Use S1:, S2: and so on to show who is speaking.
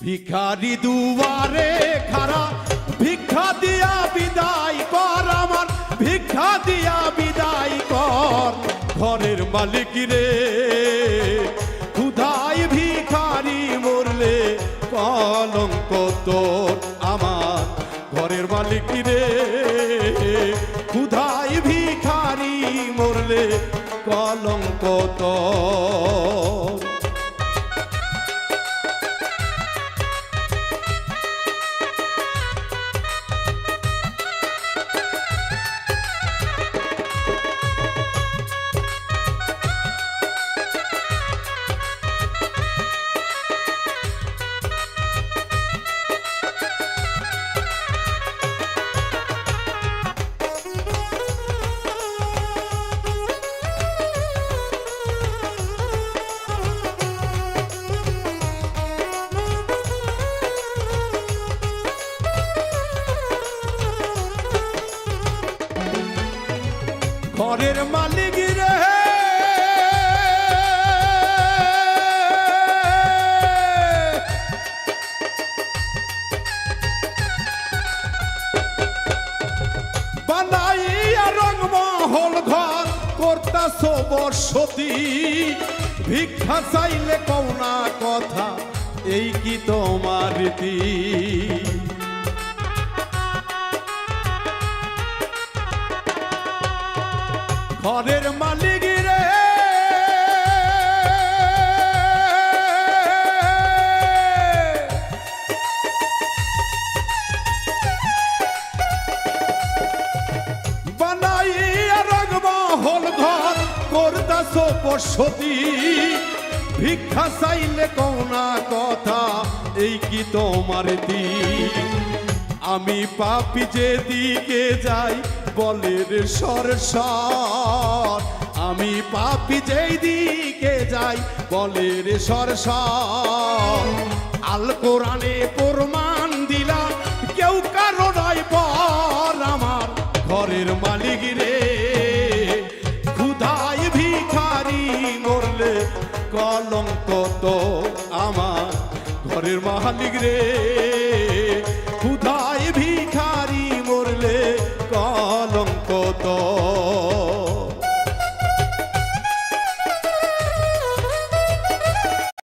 S1: ভিখারি দুয়ারে খাড়া ভিক্ষা দিয়া বিদায় কর আমার, ভিক্ষা দিয়া বিদায় কর। ঘরের মালিক রে ক্ষুধায় ভিখারি মরলে কলঙ্ক তোর আমার। ঘরের মালিক রে ক্ষুধায় ভিখারি মরলে কলঙ্ক তোর। ঘরের মালিক রে বানাইয়া রংমহল ঘর করতাছ বসতি, ভিক্ষা চাইলে কওনা কথা এই কি তোমার রীতি। ঘরের মালিক রে বানাইয়া রংমহল ঘর করতাছ বসতি, ভিক্ষা চাইলে কওনা কথা এই কি তোমার রীতি। আমি পাপী যেদিকে যাই বলে রে সরসর, আমি পাপী যেই দিকে যাই বলে রে সরসর। আল কোরআনে প্রমাণ দিলাম কেউ কারো নয় বর আমার। ঘরের মালিক রে ক্ষুধায় ভিখারি মরলে কলঙ্ক তো আমার। ঘরের মালিক রে